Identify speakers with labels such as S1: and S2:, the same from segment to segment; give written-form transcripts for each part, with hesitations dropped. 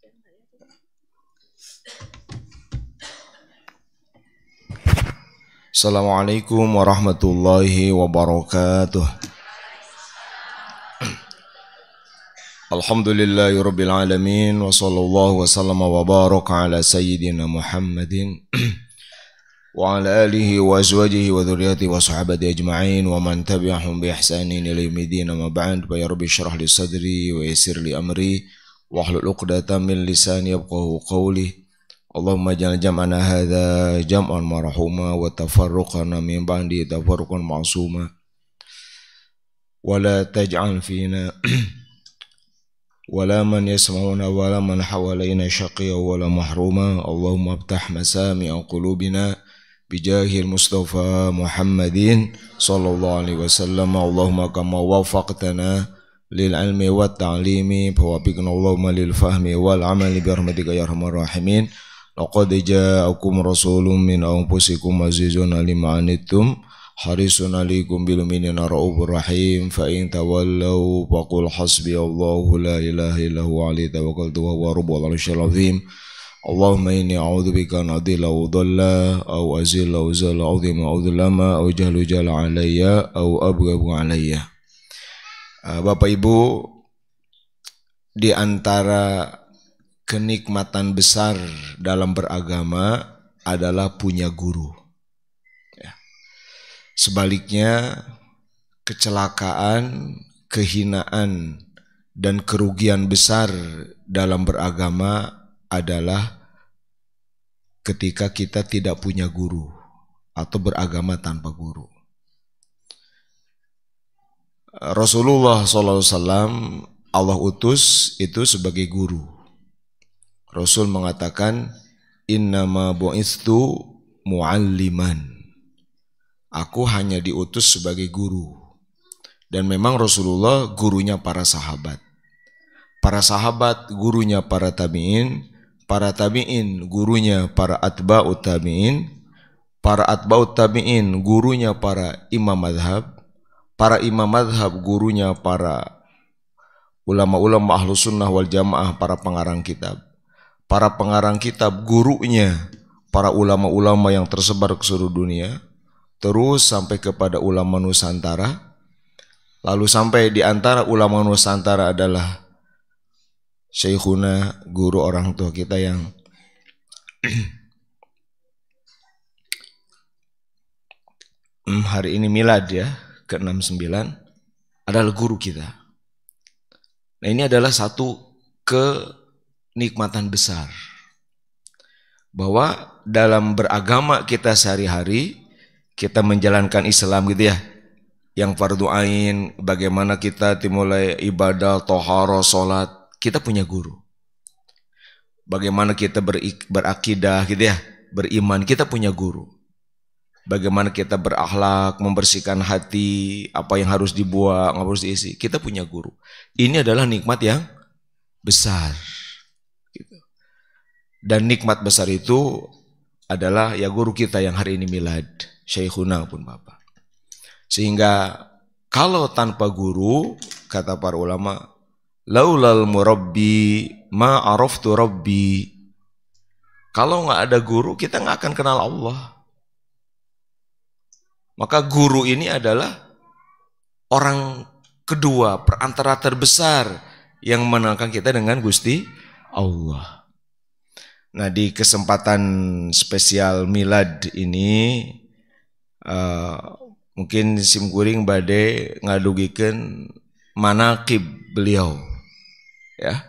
S1: Assalamualaikum warahmatullahi wabarakatuh. Alhamdulillahirabbil alamin wa sallallahu wa sallama wa baraka ala sayyidina Muhammadin wa ala alihi wa azwajihi wa dhurriyyatihi wa sahabati ajma'in wa man tabi'ahum bi ihsanin ila yaumil amma ba'd. Ya rabbi shrah li sadri wa yassir li amri wahlul 'uqdatam min lisani yafqahu qawli. Allahumma ja'al jam'ana hadza jam'an marhuma wa tafarruqana min ba'di tafarruqan ma'suma wa la taj'al fina wala man yasma'una wala man hawalaina syaqiyya wala mahruma. Allahumma aftah masami'a qulubina bijahil Mustafa Muhammadin sallallahu alaihi wasallam. Allahumma kama wafaqtana lil ilmi wat ta'limi fawafiqna Allahumma lil fahmi wal amali bi rahmatika ya arhamar rahimin. Laqad ja'akum rasulun min anfusikum azizun lima anittum harisun alaikum bil mu'minina raufur rahim. Fa in tawallaw faqul hasbiyallahu la ilaha illa huwa alayhi tawakkaltu wa huwa rabbul arsyil azim. Allahumma inni a'udzubika an adilla wa dhalla aw azilla wa zalla aw dhima aw dhulama aw jahlu jala alayya aw abghabu alayya. Bapak Ibu, di antara kenikmatan besar dalam beragama adalah punya guru. Sebaliknya, kecelakaan, kehinaan, dan kerugian besar dalam beragama adalah ketika kita tidak punya guru atau beragama tanpa guru. Rasulullah SAW Allah utus itu sebagai guru. Rasul mengatakan, innama bu'istu mu'alliman. Aku hanya diutus sebagai guru. Dan memang Rasulullah gurunya para sahabat. Para sahabat gurunya para tabi'in gurunya para atba'ut tabi'in, para atba'ut tabi'in gurunya para imam madhab, para imam madhab gurunya para ulama-ulama ahlus sunnah wal jamaah, para pengarang kitab. Para pengarang kitab gurunya para ulama-ulama yang tersebar ke seluruh dunia, terus sampai kepada ulama Nusantara. Lalu sampai di antara ulama Nusantara adalah Syekhuna, guru orang tua kita yang hari ini milad ya, ke-69, adalah guru kita. Nah, ini adalah satu kenikmatan besar, bahwa dalam beragama kita sehari-hari, kita menjalankan Islam gitu ya, yang fardu ain, bagaimana kita dimulai ibadah, tohara, sholat, kita punya guru. Bagaimana kita berakidah gitu ya, beriman, kita punya guru. Bagaimana kita berakhlak, membersihkan hati, apa yang harus dibuang, apa harus diisi, kita punya guru. Ini adalah nikmat yang besar. Dan nikmat besar itu adalah ya guru kita yang hari ini milad, Syekhuna pun Bapak. Sehingga kalau tanpa guru, kata para ulama, laulal murabbi ma araftu rabbi. Kalau nggak ada guru, kita nggak akan kenal Allah. Maka guru ini adalah orang kedua, perantara terbesar yang mengenalkan kita dengan Gusti Allah. Nah, di kesempatan spesial milad ini mungkin simkuring bade ngadugikeun manaqib beliau ya,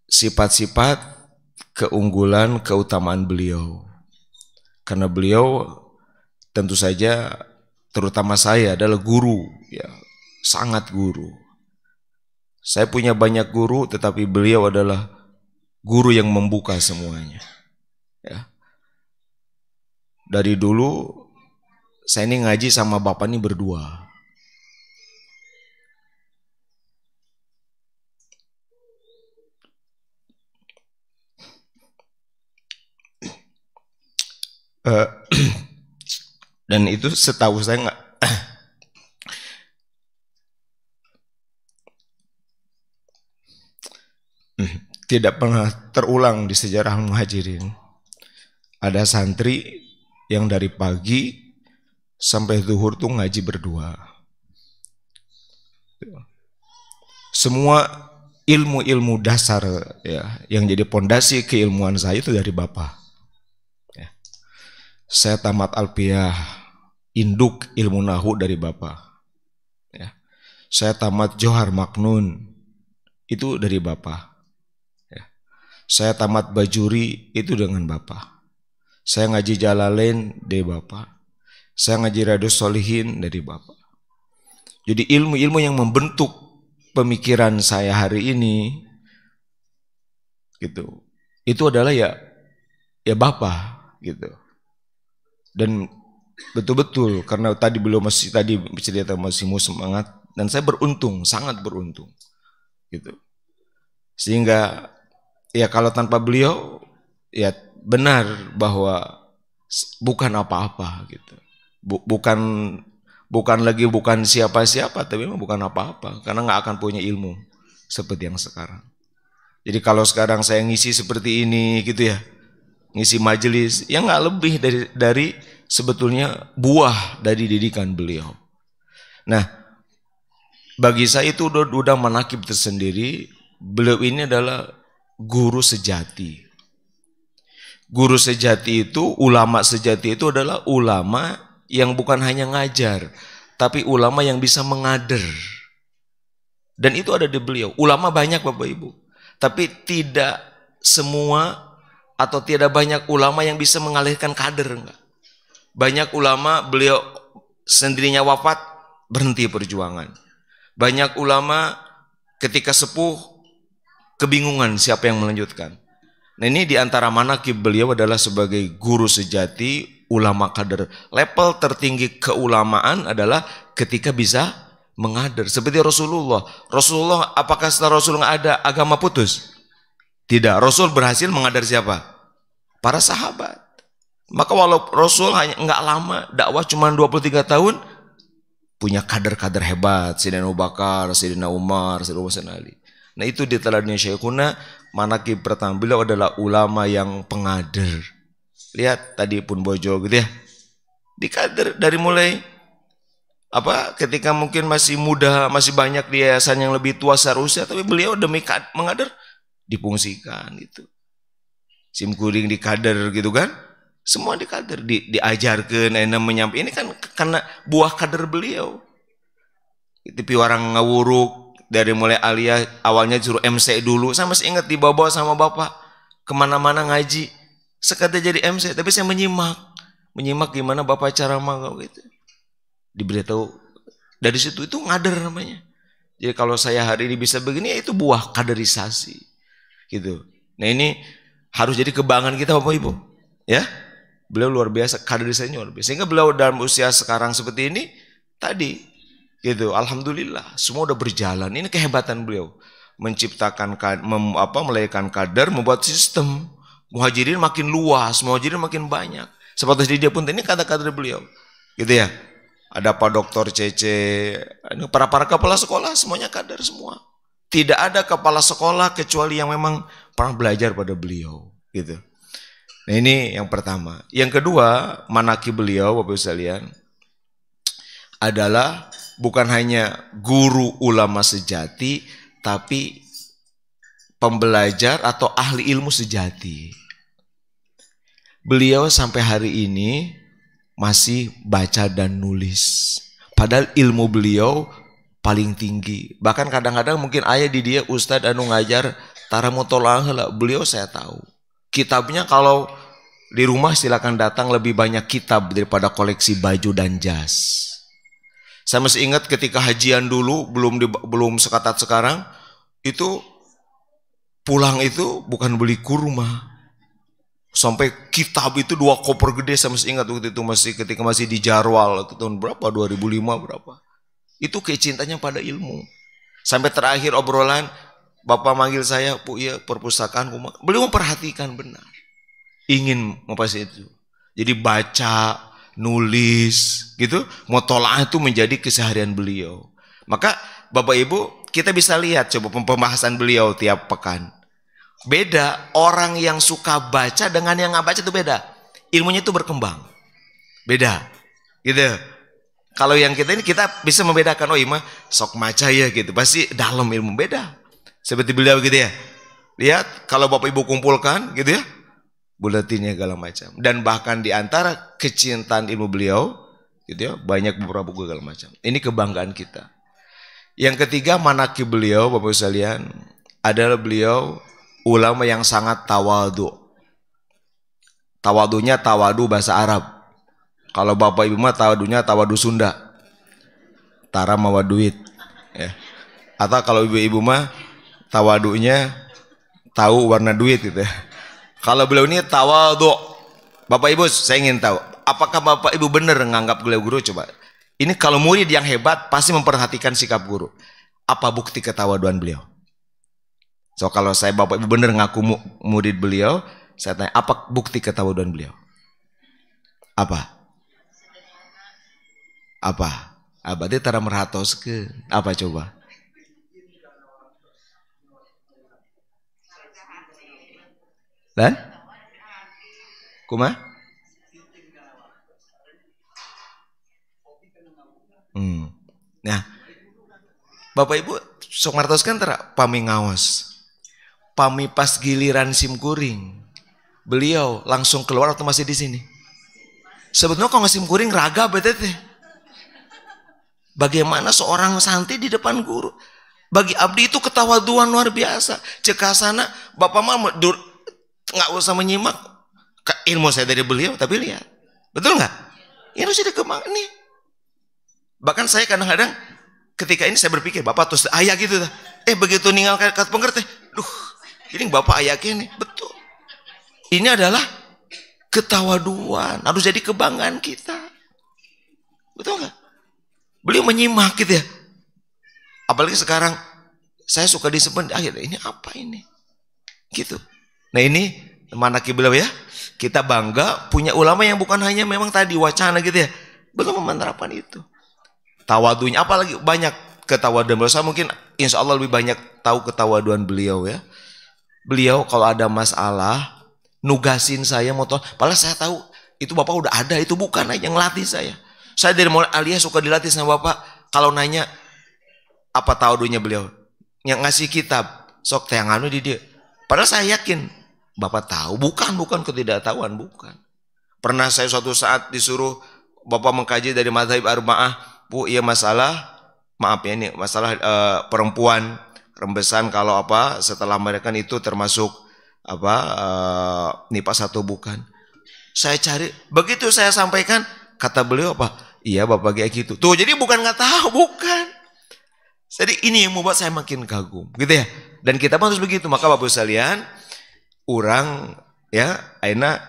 S1: sifat-sifat keunggulan, keutamaan beliau. Karena beliau tentu saja, terutama saya, adalah guru ya, sangat guru. Saya punya banyak guru, tetapi beliau adalah guru yang membuka semuanya ya. Dari dulu saya ini ngaji sama bapak ini berdua. Dan itu setahu saya nggak tidak pernah terulang di sejarah Muhajirin. Ada santri yang dari pagi sampai zuhur tuh ngaji berdua. Semua ilmu-ilmu dasar ya, yang jadi pondasi keilmuan saya itu dari bapak. Ya. Saya tamat Alpiyah induk ilmu nahu dari bapak. Ya. Saya tamat Johar Maknun itu dari bapak. Ya. Saya tamat Bajuri itu dengan bapak. Saya ngaji Jalalain dari bapak. Saya ngaji Riyadhus Shalihin dari bapak. Jadi ilmu-ilmu yang membentuk pemikiran saya hari ini gitu, itu adalah ya bapak gitu. Dan betul-betul karena tadi beliau masih cerita masih mau semangat, dan saya beruntung, sangat beruntung gitu. Sehingga ya kalau tanpa beliau ya benar bahwa bukan apa-apa gitu. Bukan siapa-siapa, tapi memang bukan apa-apa, karena nggak akan punya ilmu seperti yang sekarang. Jadi kalau sekarang saya ngisi seperti ini gitu ya, ngisi majelis, ya nggak lebih dari sebetulnya buah dari didikan beliau. Nah, bagi saya itu udah manakib tersendiri. Beliau ini adalah guru sejati. Guru sejati itu, ulama sejati itu adalah ulama yang bukan hanya ngajar, tapi ulama yang bisa mengader. Dan itu ada di beliau. Ulama banyak Bapak Ibu, tapi tidak semua atau tidak banyak ulama yang bisa mengalihkan kader. Enggak. Banyak ulama beliau sendirinya wafat, berhenti perjuangan. Banyak ulama ketika sepuh kebingungan siapa yang melanjutkan. Nah, ini diantara manaqib beliau adalah sebagai guru sejati, ulama kader. Level tertinggi keulamaan adalah ketika bisa mengader. Seperti Rasulullah. Rasulullah, apakah setelah Rasul nggak ada agama putus? Tidak. Rasul berhasil mengader siapa? Para sahabat. Maka walau Rasul hanya nggak lama, dakwah cuma 23 tahun, punya kader-kader hebat. Sayyidina Abu Bakar, Sayyidina Umar, Sayyidina Ali. Nah, itu di teladnya Syekhuna. Manaqib pertama beliau adalah ulama yang pengader. Lihat tadi pun Bojo gitu ya, dikader dari mulai ketika mungkin masih muda, masih banyak di yayasan yang lebih tua seharusnya, tapi beliau demi mengader dipungsikan itu. Sim kuring dikader gitu kan, semua dikader, diajarkan, menyampaikan. Ini kan karena buah kader beliau. Tapi orang ngawuruk dari mulai aliyah, awalnya suruh MC dulu. Saya masih ingat dibawa sama bapak kemana-mana ngaji. Sekadar jadi MC, tapi saya menyimak gimana bapak cara mangga gitu. Diberitahu dari situ, itu ngader namanya. Jadi kalau saya hari ini bisa begini, ya itu buah kaderisasi gitu. Nah, ini harus jadi kebanggaan kita Bapak Ibu ya. Beliau luar biasa, kaderisasinya luar biasa. Sehingga beliau dalam usia sekarang seperti ini tadi gitu, alhamdulillah semua udah berjalan. Ini kehebatan beliau, menciptakan melahirkan kader, membuat sistem Muhajirin makin luas, Muhajirin makin banyak. Seperti dia pun ini kata-kata beliau gitu ya. Ada Pak Doktor Cece, para kepala sekolah semuanya kader semua. Tidak ada kepala sekolah kecuali yang memang pernah belajar pada beliau gitu. Nah, ini yang pertama. Yang kedua, manaqib beliau Bapak Ibu sekalian adalah bukan hanya guru ulama sejati, tapi pembelajar atau ahli ilmu sejati. Beliau sampai hari ini masih baca dan nulis. Padahal ilmu beliau paling tinggi. Bahkan kadang-kadang mungkin ayah di dia Ustadz anu ngajar tara mutolaah lah. Beliau saya tahu. Kitabnya kalau di rumah silakan datang, lebih banyak kitab daripada koleksi baju dan jas. Saya masih ingat ketika hajian dulu, belum seketat sekarang, itu pulang itu bukan beli kurma. Sampai kitab itu 2 koper gede, saya masih ingat waktu itu, ketika masih di Jarwal, itu tahun berapa, 2005 berapa. Itu kecintanya pada ilmu. Sampai terakhir obrolan, Bapak manggil saya, Bu, iya perpustakaan. Beliau memperhatikan benar. Ingin memperhatikan itu. Jadi baca, nulis gitu, mutolaah itu menjadi keseharian beliau. Maka Bapak Ibu, kita bisa lihat coba pembahasan beliau tiap pekan. Beda, orang yang suka baca dengan yang nggak baca itu beda. Ilmunya itu berkembang. Beda. Gitu. Kalau yang kita ini kita bisa membedakan, oh ima sok maca ya gitu. Pasti dalam ilmu beda. Seperti beliau gitu ya. Lihat kalau Bapak Ibu kumpulkan gitu ya. Buletinnya segala macam. Dan bahkan di antara kecintaan ilmu beliau gitu ya, banyak beberapa buku segala macam. Ini kebanggaan kita. Yang ketiga manaqib beliau Bapak Ibu sekalian adalah beliau ulama yang sangat tawadu. Tawadunya tawadu bahasa Arab. Kalau Bapak Ibu mah tawadunya tawadu Sunda. Tara mawa duit. Ya. Atau kalau ibu-ibu mah tawadunya tahu warna duit gitu. Kalau beliau ini tawadu. Bapak Ibu saya ingin tahu, apakah Bapak Ibu benar menganggap beliau guru? Coba. Ini kalau murid yang hebat pasti memperhatikan sikap guru. Apa bukti ketawaduan beliau? So kalau saya Bapak Ibu benar ngaku murid beliau, saya tanya apa bukti ketawaduan beliau? Apa? Apa? Berarti tara merhatoskeun. Apa coba? Lan? Kuma? Nah, Bapak Ibu sok martoskeun tara pami ngaos. Pami pas giliran simkuring. Beliau langsung keluar atau masih di sini? Sebetulnya kalau simkuring raga betete. Bagaimana seorang santri di depan guru? Bagi abdi itu ketawaduan luar biasa. Cekasana Bapak mah nggak usah menyimak ilmu saya dari beliau, tapi lihat, betul nggak? Ini harus dikembangkan nih. Bahkan saya kadang-kadang ketika ini saya berpikir Bapak terus ayah gitu, begitu ninggalkan kata pengerti, ini Bapak ayah ini betul. Ini adalah ketawaduan, harus jadi kebanggaan kita, betul nggak? Beliau menyimak gitu ya. Apalagi sekarang saya suka disebut ini apa ini? Gitu. Nah ini manaqib beliau ya. Kita bangga punya ulama yang bukan hanya memang tadi wacana gitu ya. Belum menerapkan itu. Tawadunya apalagi banyak ketawaduan beliau. Saya mungkin insya Allah lebih banyak tahu ketawaduan beliau ya. Beliau kalau ada masalah nugasin saya motor. Padahal saya tahu itu Bapak udah ada, itu bukan aja yang latih saya. Saya dari mulai aliyah suka dilatih sama Bapak. Kalau nanya apa tawadunya beliau, yang ngasih kitab sok teanganu di dia. Padahal saya yakin Bapak tahu, bukan ketidaktahuan, bukan. Pernah saya suatu saat disuruh Bapak mengkaji dari mazhab arba'ah, Bu, iya masalah, maaf ya ini masalah perempuan rembesan kalau apa setelah mereka itu termasuk apa nifas atau bukan. Saya cari, begitu saya sampaikan kata beliau apa? Iya Bapak kayak gitu. Tuh jadi bukan nggak tahu, bukan. Jadi ini yang membuat saya makin kagum, gitu ya. Dan kita harus begitu. Maka Bapak sekalian, orang ya, aina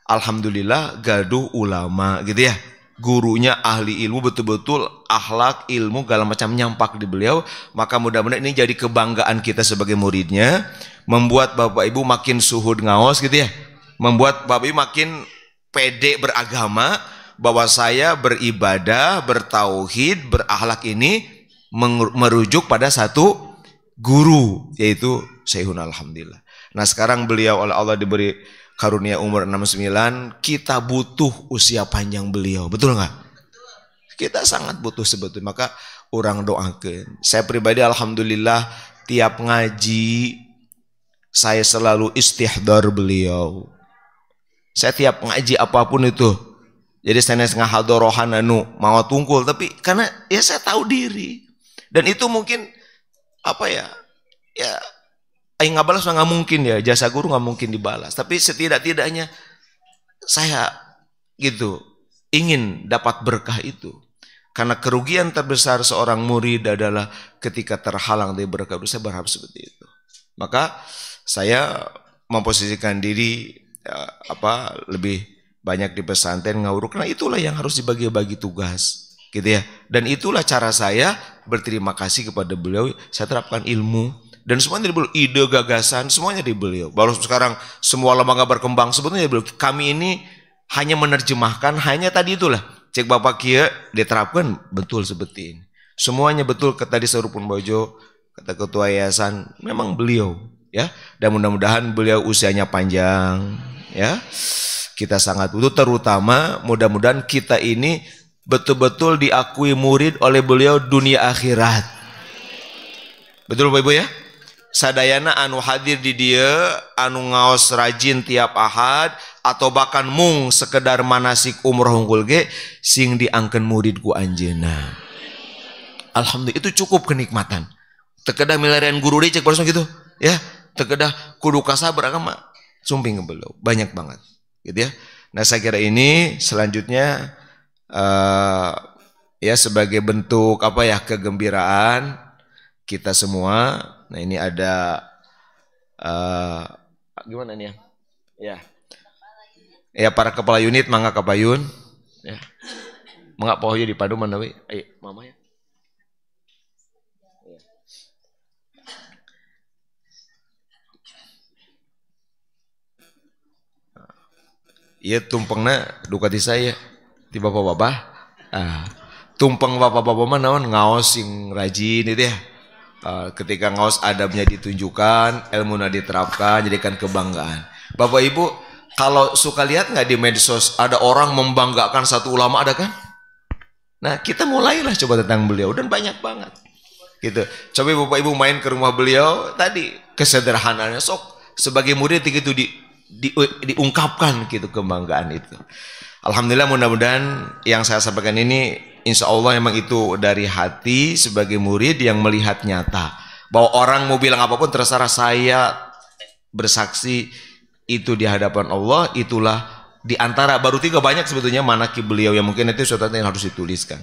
S1: alhamdulillah gaduh ulama, gitu ya. Gurunya ahli ilmu betul-betul akhlak ilmu segala macam nyampak di beliau. Maka mudah-mudahan ini jadi kebanggaan kita sebagai muridnya, membuat Bapak Ibu makin suhud ngaos, gitu ya. Membuat Bapak Ibu makin pede beragama. Bahwa saya beribadah, bertauhid, berakhlak ini merujuk pada satu guru, yaitu Syekhun alhamdulillah. Nah sekarang beliau oleh Allah diberi karunia umur 69, kita butuh usia panjang beliau, betul nggak? Kita sangat butuh sebetulnya, maka orang doakan. Saya pribadi alhamdulillah tiap ngaji saya selalu istihdar beliau. Saya tiap ngaji apapun itu. Jadi saya ngahadorohan anu mau tungkul, tapi karena ya saya tahu diri. Dan itu mungkin apa ya? Ya aing ngabalas nggak mungkin ya, jasa guru nggak mungkin dibalas. Tapi setidak-tidaknya saya gitu ingin dapat berkah itu. Karena kerugian terbesar seorang murid adalah ketika terhalang dari berkah itu. Saya berharap seperti itu. Maka saya memposisikan diri lebih banyak di pesantren ngawur, karena itulah yang harus dibagi-bagi tugas, gitu ya. Dan itulah cara saya berterima kasih kepada beliau. Saya terapkan ilmu dan semuanya dari beliau, ide gagasan semuanya dari beliau. Baru sekarang semua lembaga berkembang sebetulnya beliau. Kami ini hanya menerjemahkan, hanya tadi itulah cek Bapak Kia diterapkan betul seperti ini. Semuanya betul kata di Serupun Bojo, kata ketua yayasan, memang beliau ya. dan mudah-mudahan beliau usianya panjang ya. Kita sangat butuh, terutama mudah-mudahan kita ini betul-betul diakui murid oleh beliau dunia akhirat. Betul Bapak Ibu ya? Sadayana anu hadir di dia, anu ngaos rajin tiap ahad, atau bahkan mung sekedar manasik umroh unggul ge, sing diangken murid ku anjeunna. Alhamdulillah, itu cukup kenikmatan. Tekedah milarian guru dicek barusan gitu ya, tekedah kudu kasabar agama sumping ngebelo banyak banget gitu ya. Nah saya kira ini selanjutnya ya sebagai bentuk apa ya, kegembiraan kita semua. Nah ini ada gimana nih ya, ya para kepala unit mangga kapayun ya, mangga pohoyo di padu mana we, ayo mama ya. Iya tumpengna dukati saya di bapak-bapak. Tumpeng bapak-bapak mah naon ngaos sing rajin itu ya. Ketika ngaos adabnya ditunjukkan, ilmunya diterapkan, jadikan kebanggaan. Bapak Ibu, kalau suka lihat nggak di medsos ada orang membanggakan satu ulama, ada kan? Nah kita mulailah coba tentang beliau dan banyak banget. Gitu. Coba Bapak Ibu main ke rumah beliau tadi, kesederhanaannya sok sebagai murid itu diungkapkan gitu kebanggaan itu. Alhamdulillah, mudah-mudahan yang saya sampaikan ini insya Allah memang itu dari hati sebagai murid yang melihat nyata bahwa orang mau bilang apapun terserah, saya bersaksi itu di hadapan Allah. Itulah di antara baru 3 banyak sebetulnya manaqib beliau yang mungkin itu suatu yang harus dituliskan.